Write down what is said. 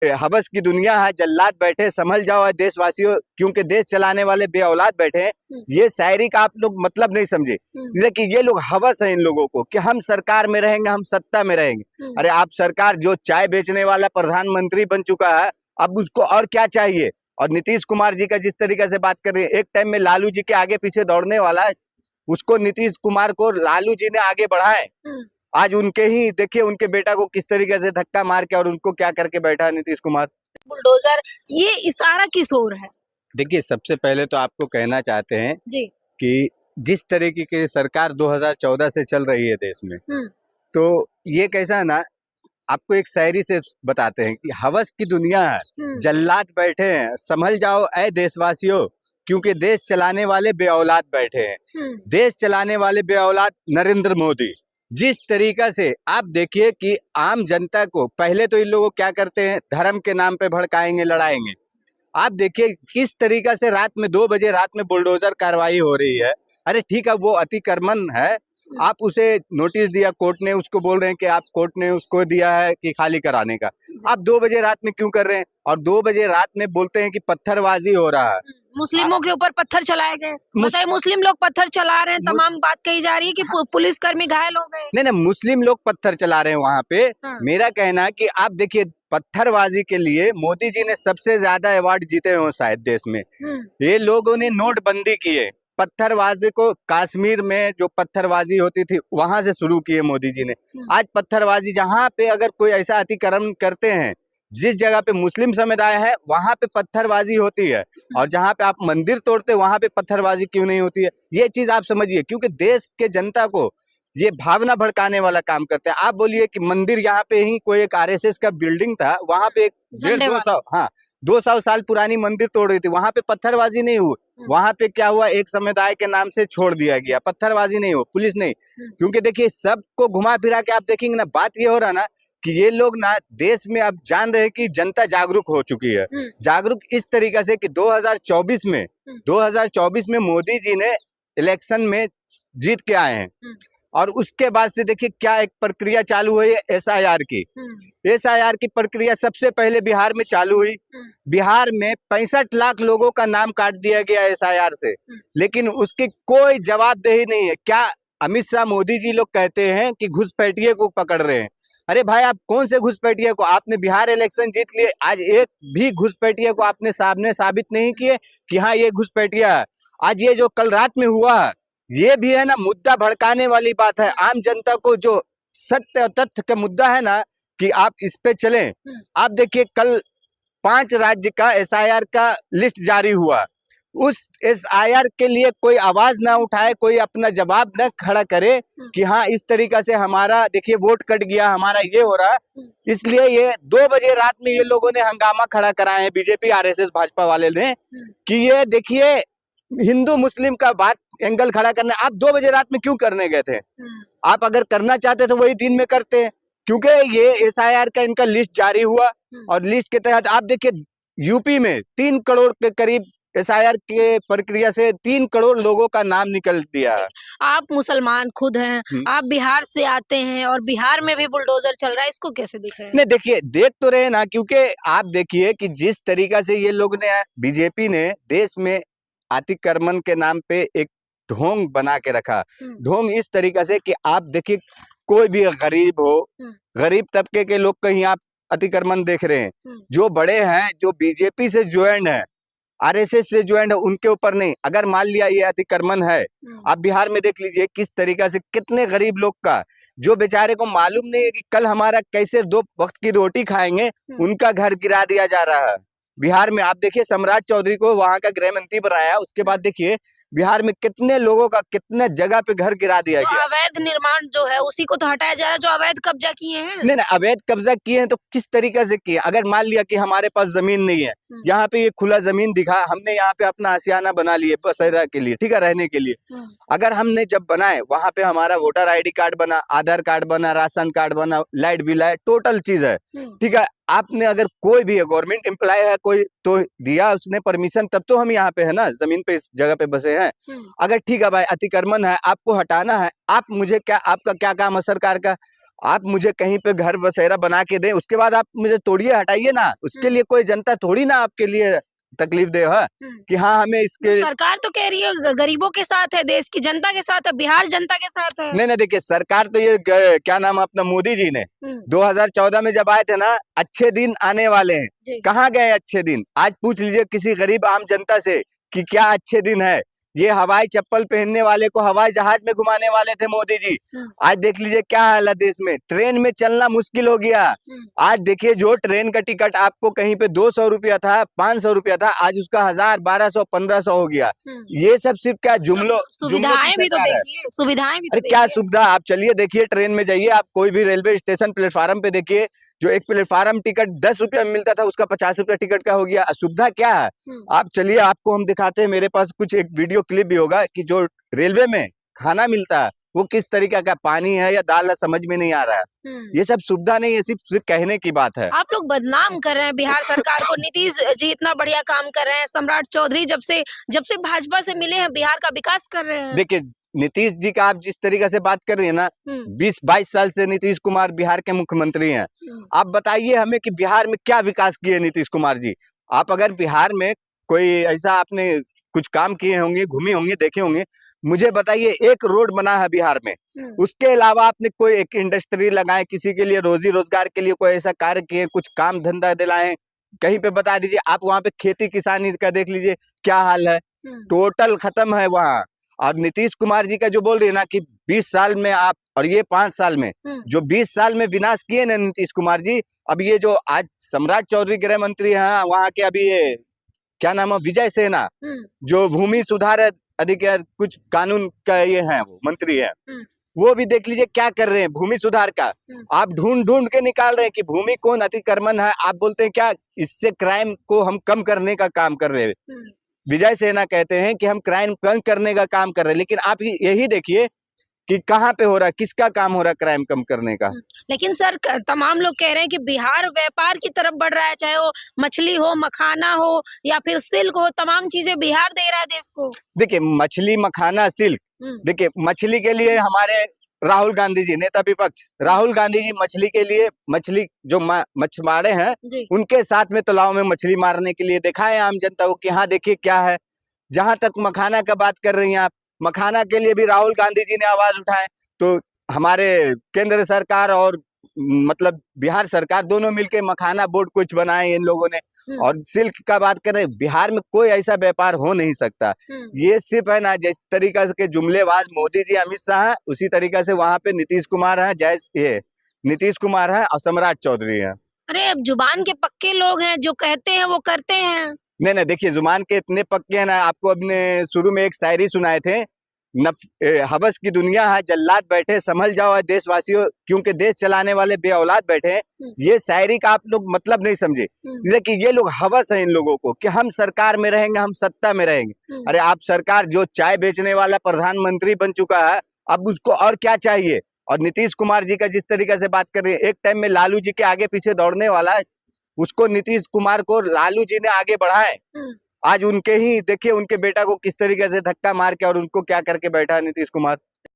हवस की दुनिया है, जल्लाद बैठे संभल जाओ है देशवासियों, क्योंकि देश चलाने वाले बे औलाद बैठे हैं। ये शायरी का आप लोग मतलब नहीं समझे, लेकिन ये लोग हवस है इन लोगों को कि हम सरकार में रहेंगे, हम सत्ता में रहेंगे। अरे आप सरकार, जो चाय बेचने वाला प्रधानमंत्री बन चुका है, अब उसको और क्या चाहिए। और नीतीश कुमार जी का जिस तरीके से बात कर रहे हैं, एक टाइम में लालू जी के आगे पीछे दौड़ने वाला है, उसको नीतीश कुमार को लालू जी ने आगे बढ़ाए। आज उनके ही देखिए, उनके बेटा को किस तरीके से धक्का मार के और उनको क्या करके बैठा है नीतीश कुमार। बुलडोजर, ये इशारा किस ओर है? देखिए, सबसे पहले तो आपको कहना चाहते हैं जी कि जिस तरीके की सरकार 2014 से चल रही है देश में, तो ये कैसा है ना, आपको एक शायरी से बताते हैं कि हवस की दुनिया है, जल्लाद बैठे हैं, संभल जाओ ऐ देशवासियों, क्योंकि देश चलाने वाले बे औलाद बैठे हैं। देश चलाने वाले बे औलाद नरेंद्र मोदी। जिस तरीका से आप देखिए कि आम जनता को पहले तो इन लोग क्या करते हैं, धर्म के नाम पे भड़काएंगे, लड़ाएंगे। आप देखिए किस तरीका से रात में 2 बजे रात में बुलडोजर कार्रवाई हो रही है। अरे ठीक है, वो अतिक्रमण है, आप उसे नोटिस दिया कोर्ट ने, उसको बोल रहे हैं कि आप कोर्ट ने उसको दिया है कि खाली कराने का। आप 2 बजे रात में क्यों कर रहे हैं? और 2 बजे रात में बोलते हैं कि पत्थरबाजी हो रहा है, मुस्लिमों के ऊपर पत्थर चलाए गए। बताइए, मुस्लिम लोग पत्थर चला रहे हैं, तमाम बात कही जा रही है कि पुलिसकर्मी घायल हो गए। नहीं, मुस्लिम लोग पत्थर चला रहे हैं वहाँ पे। मेरा कहना है कि आप देखिए, पत्थरबाजी के लिए मोदी जी ने सबसे ज्यादा अवार्ड जीते हो शायद देश में। ये लोगों ने नोटबंदी की है, पत्थरबाजी को कश्मीर में जो पत्थरबाजी होती थी वहां से शुरू की है मोदी जी ने। आज पत्थरबाजी जहाँ पे अगर कोई ऐसा अतिक्रमण करते हैं, जिस जगह पे मुस्लिम समुदाय है वहां पे पत्थरबाजी होती है, और जहाँ पे आप मंदिर तोड़ते वहां पे पत्थरबाजी क्यों नहीं होती है? ये चीज आप समझिए, क्योंकि देश के जनता को ये भावना भड़काने वाला काम करते हैं। आप बोलिए कि मंदिर यहाँ पे ही कोई एक आरएसएस का बिल्डिंग था, वहां पे 200 साल पुरानी मंदिर तोड़ रही थी, वहां पे पत्थरबाजी नहीं हुई। वहां पे क्या हुआ, एक समुदाय के नाम से छोड़ दिया गया, पत्थरबाजी नहीं हो, पुलिस नहीं। क्योंकि देखिए, सबको घुमा फिरा के आप देखेंगे ना, बात ये हो रहा ना कि ये लोग ना देश में अब जान रहे हैं कि जनता जागरूक हो चुकी है। जागरूक इस तरीके से कि 2024 में मोदी जी ने इलेक्शन में जीत के आए हैं, और उसके बाद से देखिए क्या एक प्रक्रिया चालू हुई है एसआईआर की। एसआईआर की प्रक्रिया सबसे पहले बिहार में चालू हुई। बिहार में 65 लाख लोगों का नाम काट दिया गया एसआईआर से, लेकिन उसकी कोई जवाबदेही नहीं है। क्या अमित शाह मोदी जी लोग कहते हैं कि घुसपैठिए को पकड़ रहे हैं। अरे भाई, आप कौन से घुसपैठिए को? आपने बिहार इलेक्शन जीत लिए, आज एक भी घुसपैठिए को आपने सामने साबित नहीं किए कि हाँ ये घुसपैठिया है। आज ये जो कल रात में हुआ है, ये भी है ना मुद्दा भड़काने वाली बात है। आम जनता को जो सत्य और तथ्य का मुद्दा है ना, कि आप इस पे चलें। आप देखिए, कल 5 राज्य का एसआईआर का लिस्ट जारी हुआ, उस एसआईआर के लिए कोई आवाज ना उठाए, कोई अपना जवाब न खड़ा करे कि हाँ इस तरीका से हमारा देखिए वोट कट गया, हमारा ये हो रहा है। इसलिए ये 2 बजे रात में ये लोगों ने हंगामा खड़ा कराए हैं, बीजेपी आरएसएस भाजपा वाले ने, कि ये देखिए हिंदू मुस्लिम का बात एंगल खड़ा करने। आप 2 बजे रात में क्यों करने गए थे? आप अगर करना चाहते तो वही दिन में करते हैं, क्योंकि ये एसआईआर का इनका लिस्ट जारी हुआ, और लिस्ट के तहत आप देखिए यूपी में 3 करोड़ के करीब एसआईआर के प्रक्रिया से 3 करोड़ लोगों का नाम निकल दिया है। आप मुसलमान खुद हैं, आप बिहार से आते हैं और बिहार में भी बुलडोजर चल रहा है, इसको कैसे देख रहे हैं? नहीं देखिए, देख तो रहे ना, क्योंकि आप देखिए कि जिस तरीका से ये लोग ने, बीजेपी ने देश में अतिक्रमण के नाम पे एक ढोंग बना के रखा। ढोंग इस तरीका से कि आप देखिए, कोई भी गरीब हो, गरीब तबके के लोग कहीं आप अतिक्रमण देख रहे हैं। जो बड़े हैं, जो बीजेपी से ज्वाइंट है, आरएसएस से ज्वाइंट है, उनके ऊपर नहीं। अगर मान लिया ये अतिक्रमण है, आप बिहार में देख लीजिए किस तरीका से कितने गरीब लोग का, जो बेचारे को मालूम नहीं है कि कल हमारा कैसे 2 वक्त की रोटी खाएंगे, उनका घर गिरा दिया जा रहा है। बिहार में आप देखिए, सम्राट चौधरी को वहां का गृह मंत्री बनाया, उसके बाद देखिए बिहार में कितने लोगों का कितने जगह पे घर गिरा दिया गया। अवैध निर्माण जो है उसी को तो हटाया जा रहा है, जो अवैध कब्जा किए हैं। नहीं, अवैध कब्जा किए हैं तो किस तरीके से किए? अगर मान लिया कि हमारे पास जमीन नहीं है, यहाँ पे ये खुला जमीन दिखा, हमने यहाँ पे अपना आशियाना बना लिए बसेरा के लिए, ठीक है, रहने के लिए। अगर हमने जब बनाए, वहां पे हमारा वोटर आईडी कार्ड बना, आधार कार्ड बना, राशन कार्ड बना, लाइट बिल है, टोटल चीज है, ठीक है। आपने अगर कोई भी गवर्नमेंट एम्प्लॉय है कोई, तो दिया उसने परमिशन, तब तो हम यहाँ पे है ना, जमीन पे इस जगह पे बसे हैं। अगर ठीक है भाई, अतिक्रमण है, आपको हटाना है, आप मुझे क्या, आपका क्या काम है सरकार का? आप मुझे कहीं पे घर बसेरा बना के दें, उसके बाद आप मुझे तोड़िए, हटाइए ना। उसके लिए कोई जनता थोड़ी ना आपके लिए तकलीफ दे है कि हाँ हमें इसके। सरकार तो कह रही है गरीबों के साथ है, देश की जनता के साथ है, बिहार जनता के साथ है। नहीं देखिए, सरकार तो ये क्या नाम है अपना, मोदी जी ने 2014 में जब आए थे ना, अच्छे दिन आने वाले हैं, कहाँ गए अच्छे दिन? आज पूछ लीजिए किसी गरीब आम जनता से कि क्या अच्छे दिन है। ये हवाई चप्पल पहनने वाले को हवाई जहाज में घुमाने वाले थे मोदी जी। आज देख लीजिए क्या हाल है देश में, ट्रेन में चलना मुश्किल हो गया। आज देखिए, जो ट्रेन का टिकट आपको कहीं पे 200 रुपया था, 500 रुपया था, आज उसका 1000, 1200, 1500 हो गया। ये सब सिर्फ क्या जुमलों सुविधाएं भी तो देखिए, सुविधाएं भी तो अरे क्या सुविधा, आप चलिए देखिए, ट्रेन में जाइए, आप कोई भी रेलवे स्टेशन प्लेटफार्म पे देखिए, जो एक प्लेटफार्म टिकट 10 रुपया में मिलता था, उसका 50 रुपया टिकट का हो गया। सुविधा क्या है? आप चलिए, आपको हम दिखाते हैं, मेरे पास कुछ एक वीडियो क्लिप भी होगा कि जो रेलवे में खाना मिलता है वो किस तरीके का, पानी है या दाल है, समझ में नहीं आ रहा है। ये सब सुविधा नहीं है, सिर्फ कहने की बात है। आप लोग बदनाम कर रहे हैं बिहार सरकार को। नीतीश जी इतना बढ़िया काम कर रहे हैं, सम्राट चौधरी जब से भाजपा से मिले हैं बिहार का विकास कर रहे हैं। देखिए, नीतीश जी का आप जिस तरीके से बात कर रही है ना, 20-22 साल से नीतीश कुमार बिहार के मुख्यमंत्री हैं। आप बताइए हमें कि बिहार में क्या विकास किए नीतीश कुमार जी। आप अगर बिहार में कोई ऐसा आपने कुछ काम किए होंगे, घूमे होंगे, देखे होंगे, मुझे बताइए एक रोड बना है बिहार में, उसके अलावा आपने कोई एक इंडस्ट्री लगाए, किसी के लिए रोजी रोजगार के लिए कोई ऐसा कार्य किए, कुछ काम धंधा दिलाए, कहीं पे बता दीजिए। आप वहाँ पे खेती किसानी का देख लीजिए क्या हाल है, टोटल खत्म है वहाँ। और नीतीश कुमार जी का जो बोल रही है ना कि 20 साल में आप, और ये 5 साल में, जो 20 साल में विनाश किए ना नीतीश कुमार जी, अब ये जो आज सम्राट चौधरी गृह मंत्री हैं वहाँ के, अभी ये क्या नाम है, विजय सेना, जो भूमि सुधार अधिकार कुछ कानून का ये है, वो मंत्री है, वो भी देख लीजिए क्या कर रहे हैं भूमि सुधार का। आप ढूंढ के निकाल रहे हैं कि भूमि कौन अतिक्रमण है, आप बोलते हैं क्या इससे क्राइम को हम कम करने का काम कर रहे हैं। विजय सेना कहते हैं कि हम क्राइम कम करने का काम कर रहे हैं, लेकिन आप यही देखिए कि कहाँ पे हो रहा है, किसका काम हो रहा है क्राइम कम करने का। लेकिन सर तमाम लोग कह रहे हैं कि बिहार व्यापार की तरफ बढ़ रहा है, चाहे वो मछली हो, मखाना हो या फिर सिल्क हो, तमाम चीजें बिहार दे रहा है देश को। देखिए, मछली, मखाना, सिल्क, देखिए मछली के लिए हमारे राहुल गांधी जी, नेता विपक्ष राहुल गांधी जी मछली के लिए, मछली जो मछुआरे हैं उनके साथ में तालाब में मछली मारने के लिए दिखाए आम जनता को कि हाँ देखिए क्या है। जहां तक मखाना का बात कर रही हैं आप, मखाना के लिए भी राहुल गांधी जी ने आवाज उठाए, तो हमारे केंद्र सरकार और मतलब बिहार सरकार दोनों मिलकर मखाना बोर्ड कुछ बनाए इन लोगों ने। और सिल्क का बात कर रहे हैं, बिहार में कोई ऐसा व्यापार हो नहीं सकता। ये सिर्फ है ना, जिस तरीके से जुमलेबाज मोदी जी, अमित शाह है, उसी तरीके से वहां पे नीतीश कुमार है, ये नीतीश कुमार है और सम्राट चौधरी है। अरे जुबान के पक्के लोग हैं, जो कहते हैं वो करते हैं। नहीं देखिए, जुबान के इतने पक्के हैं ना, आपको अपने शुरू में एक शायरी सुनाए थे, हवस की दुनिया है, जल्लाद बैठे संभल जाओ देशवासियों, क्योंकि देश चलाने वाले बे औलाद बैठे हैं। ये शायरी का आप लोग मतलब नहीं समझे, लेकिन ये लोग हवस है इन लोगों को कि हम सरकार में रहेंगे, हम सत्ता में रहेंगे। अरे आप सरकार, जो चाय बेचने वाला प्रधानमंत्री बन चुका है, अब उसको और क्या चाहिए। और नीतीश कुमार जी का जिस तरीके से बात कर रही है, एक टाइम में लालू जी के आगे पीछे दौड़ने वाला है, उसको नीतीश कुमार को लालू जी ने आगे बढ़ाए। आज उनके ही देखिए, उनके बेटा को किस तरीके से धक्का मार के और उनको क्या करके बैठा है नीतीश कुमार।